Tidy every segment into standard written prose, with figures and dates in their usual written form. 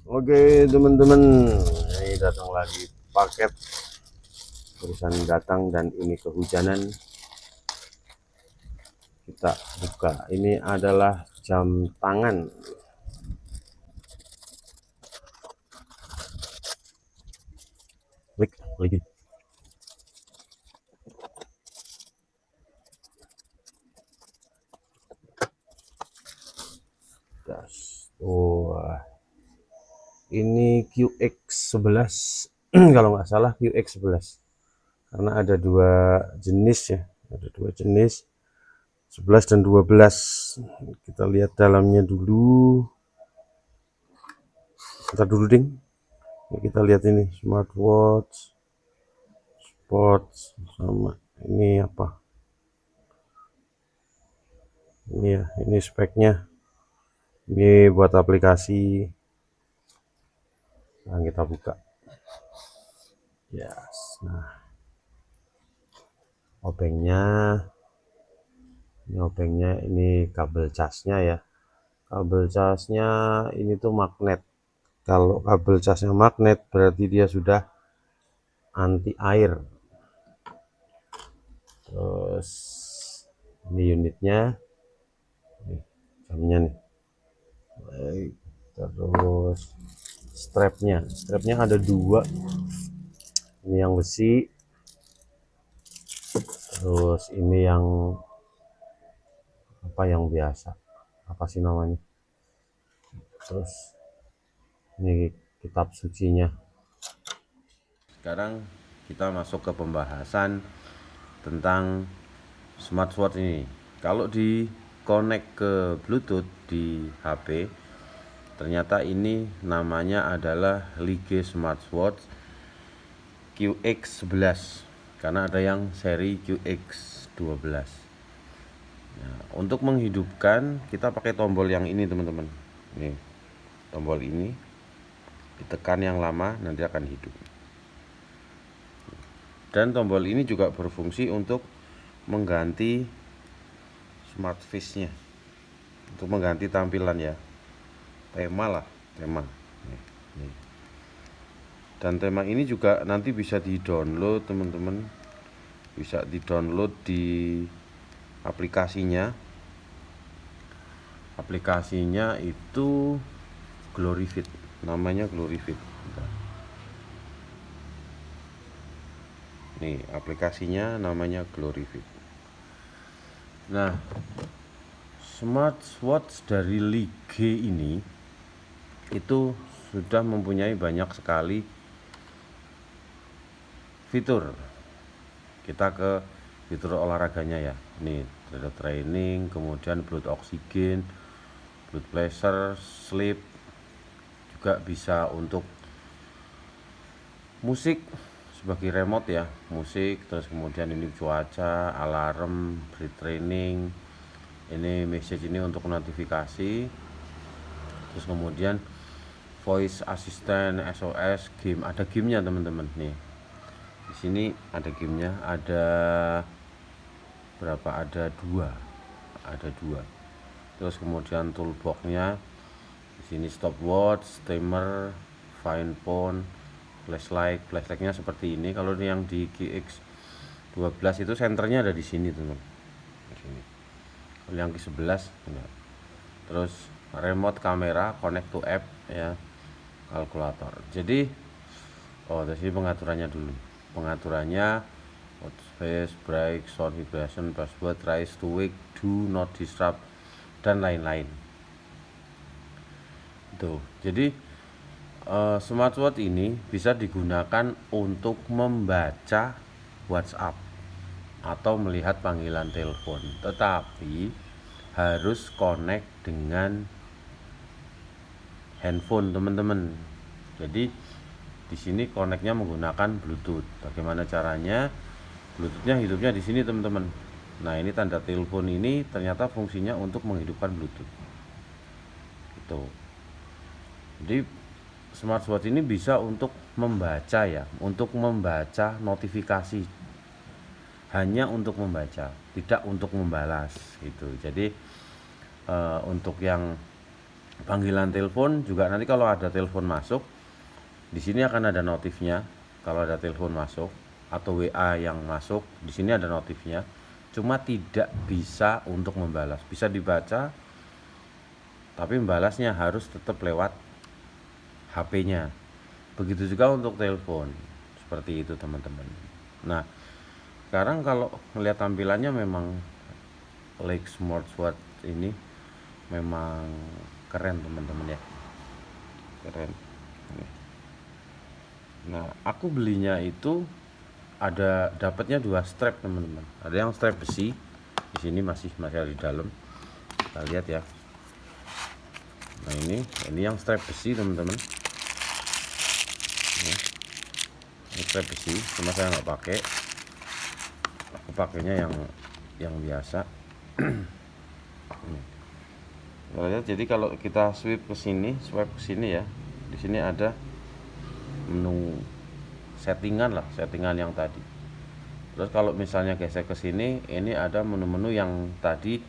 Oke teman-teman, ini datang lagi paket perusahaan datang dan ini kehujanan. Kita buka, ini adalah jam tangan. Klik lagi. Wah, ini QX11 kalau nggak salah QX11 karena ada dua jenis ya, ada dua jenis 11 dan 12. Kita lihat dalamnya dulu, kita dulu ding. Kita lihat ini smartwatch sports sama ini apa ini ya, ini speknya, ini buat aplikasi. Nah, kita buka. Yes. Nah, obengnya, ini kabel casnya ya. Kabel casnya ini tuh magnet. Kalau kabel casnya magnet berarti dia sudah anti air. Terus ini unitnya, nih, jamnya nih. Baik. Terus strapnya ada dua, ini yang besi, terus ini yang apa, yang biasa, apa sih namanya, terus ini kitab sucinya. Sekarang kita masuk ke pembahasan tentang smartwatch ini. Kalau di connect ke Bluetooth di HP, ternyata ini namanya adalah Lige Smartwatch QX11 karena ada yang seri QX12. Nah, untuk menghidupkan kita pakai tombol yang ini teman-teman. Nih, tombol ini ditekan yang lama nanti akan hidup. Dan tombol ini juga berfungsi untuk mengganti smart face-nya, untuk mengganti tampilan ya, tema lah, tema nih. Dan tema ini juga nanti bisa di download teman-teman, bisa di download di aplikasinya itu Gloryfit, namanya Gloryfit. Nih, aplikasinya namanya Gloryfit. Nah, smartwatch dari Lige ini itu sudah mempunyai banyak sekali fitur. Kita ke fitur olahraganya ya. Nih, ada training, kemudian blood oxygen, blood pressure, sleep, juga bisa untuk musik sebagai remote ya, musik. Terus kemudian ini cuaca, alarm, breath training, ini message ini untuk notifikasi. Terus kemudian voice assistant, SOS, game, ada gamenya teman-teman. Nih di sini ada gamenya, ada berapa, ada dua. Terus kemudian toolboxnya di sini, stopwatch, timer, find phone, flashlightnya seperti ini. Kalau yang di GX12 itu senternya ada di sini teman, di sini. Kalau yang ke-11 enggak. Terus remote kamera, connect to app ya, kalkulator. Jadi dari sini pengaturannya dulu. Pengaturannya watch face, break, sound vibration, password, rise to wake, do not disturb, dan lain-lain. Tuh. Jadi smartwatch ini bisa digunakan untuk membaca WhatsApp atau melihat panggilan telepon, tetapi harus connect dengan handphone teman-teman. Jadi di sini connectnya menggunakan Bluetooth. Bagaimana caranya? Bluetoothnya hidupnya di sini teman-teman. Nah, ini tanda telepon ini ternyata fungsinya untuk menghidupkan Bluetooth. Gitu. Jadi smartwatch ini bisa untuk membaca ya, untuk membaca notifikasi, hanya untuk membaca, tidak untuk membalas gitu. Jadi untuk yang panggilan telepon juga nanti kalau ada telepon masuk, di sini akan ada notifnya. Kalau ada telepon masuk atau WA yang masuk, di sini ada notifnya. Cuma tidak bisa untuk membalas. Bisa dibaca, tapi membalasnya harus tetap lewat HP-nya. Begitu juga untuk telepon. Seperti itu, teman-teman. Nah, sekarang kalau melihat tampilannya memang Lake Smartwatch ini memang keren, teman-teman ya. Keren. Nah, aku belinya itu ada dapatnya 2 strap, teman-teman. Ada yang strap besi. Di sini masih ada di dalam. Kita lihat ya. Nah, ini yang strap besi, teman-teman. Ini strap besi, cuma saya nggak pakai. Aku pakainya yang biasa. Jadi kalau kita swipe ke sini ya. Di sini ada menu settingan yang tadi. Terus kalau misalnya gesek ke sini, ini ada menu-menu yang tadi,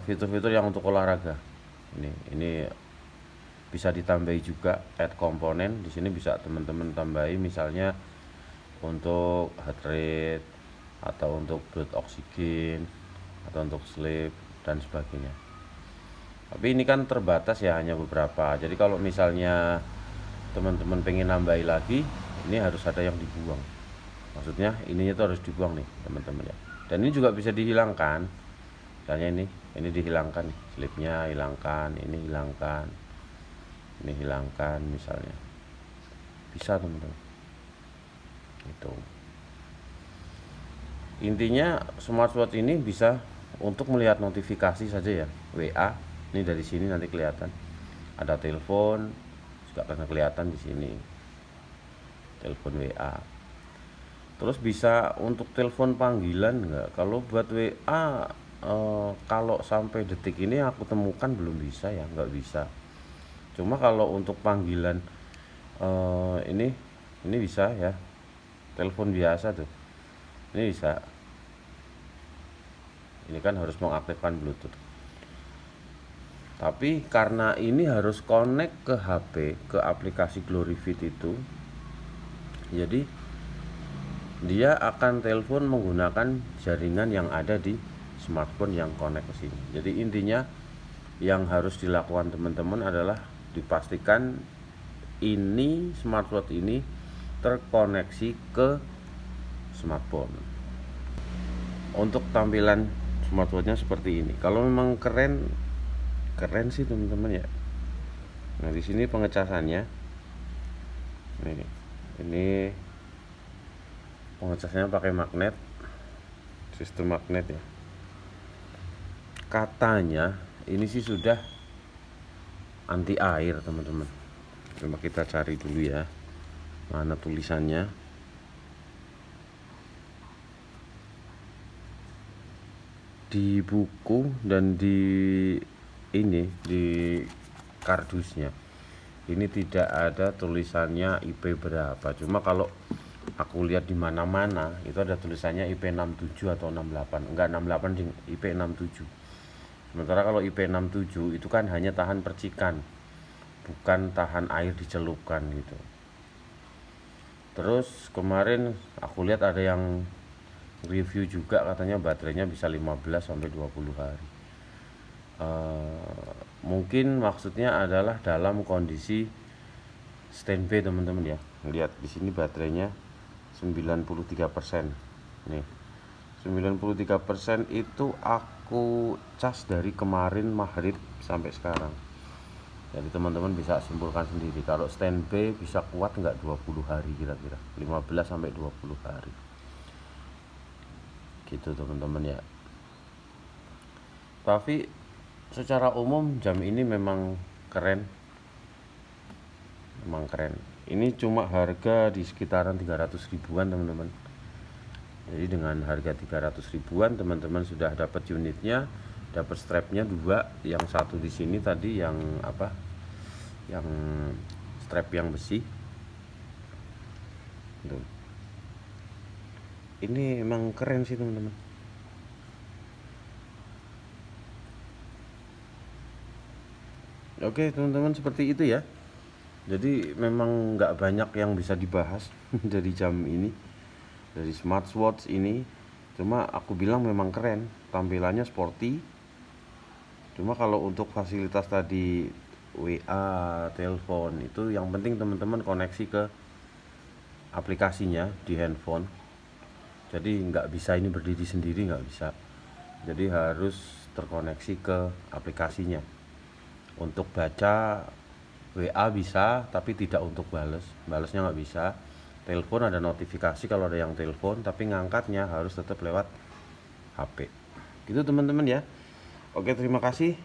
fitur-fitur yang untuk olahraga. Ini bisa ditambahi juga add komponen. Di sini bisa teman-teman tambahi misalnya untuk heart rate atau untuk blood oksigen atau untuk sleep dan sebagainya. Tapi ini kan terbatas ya, hanya beberapa. Jadi kalau misalnya teman-teman pengen nambahi lagi, ini harus ada yang dibuang. Maksudnya ininya tuh harus dibuang nih, teman-teman ya. Dan ini juga bisa dihilangkan. Misalnya ini dihilangkan nih, slipnya hilangkan, ini hilangkan misalnya. Bisa, teman-teman. Itu. Intinya smartwatch ini bisa untuk melihat notifikasi saja ya, WA. Ini dari sini nanti kelihatan. Ada telepon juga akan kelihatan di sini. Telepon WA. Terus bisa untuk telepon panggilan enggak? Kalau buat WA kalau sampai detik ini aku temukan belum bisa ya, nggak bisa. Cuma kalau untuk panggilan ini bisa ya. Telepon biasa tuh. Ini bisa. Ini kan harus mengaktifkan Bluetooth. Tapi karena ini harus connect ke HP, ke aplikasi Glorifit itu, jadi dia akan telepon menggunakan jaringan yang ada di smartphone yang connect ke sini. Jadi intinya yang harus dilakukan teman-teman adalah dipastikan ini smartwatch ini terkoneksi ke smartphone. Untuk tampilan smartwatchnya seperti ini. Kalau memang keren sih, teman-teman ya. Nah, di sini pengecasannya. Ini pengecasnya pakai magnet, sistem magnet ya. Katanya ini sih sudah anti air, teman-teman. Coba kita cari dulu ya, mana tulisannya. Di buku dan di kardusnya ini tidak ada tulisannya IP berapa. Cuma kalau aku lihat di mana-mana itu ada tulisannya IP 67 atau 68. Enggak, 68 IP 67. Sementara kalau IP 67 itu kan hanya tahan percikan, bukan tahan air dicelupkan gitu. Terus kemarin aku lihat ada yang review juga, katanya baterainya bisa 15 sampai 20 hari. Mungkin maksudnya adalah dalam kondisi standby, teman-teman ya. Lihat di sini baterainya 93%. Nih. 93% itu aku cas dari kemarin maghrib sampai sekarang. Jadi teman-teman bisa simpulkan sendiri kalau standby bisa kuat enggak 20 hari kira-kira. 15 sampai 20 hari. Gitu, teman-teman ya. Tapi secara umum jam ini memang keren. Ini cuma harga di sekitaran 300 ribuan, teman-teman. Jadi dengan harga 300 ribuan teman-teman sudah dapat unitnya, dapat strapnya 2, yang satu di sini tadi yang yang strap yang besi. Tuh. Ini emang keren sih, teman-teman. Oke teman-teman, seperti itu ya. Jadi memang nggak banyak yang bisa dibahas dari jam ini, dari smartwatch ini. Cuma aku bilang memang keren, tampilannya sporty. Cuma kalau untuk fasilitas tadi WA, telepon, itu yang penting teman-teman koneksi ke aplikasinya di handphone. Jadi nggak bisa ini berdiri sendiri, nggak bisa. Jadi harus terkoneksi ke aplikasinya. Untuk baca WA bisa, tapi tidak untuk balesnya nggak bisa. Telepon ada notifikasi kalau ada yang telepon, tapi ngangkatnya harus tetap lewat HP. Gitu teman-teman ya. Oke, terima kasih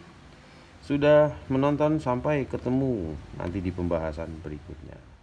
sudah menonton. Sampai ketemu nanti di pembahasan berikutnya.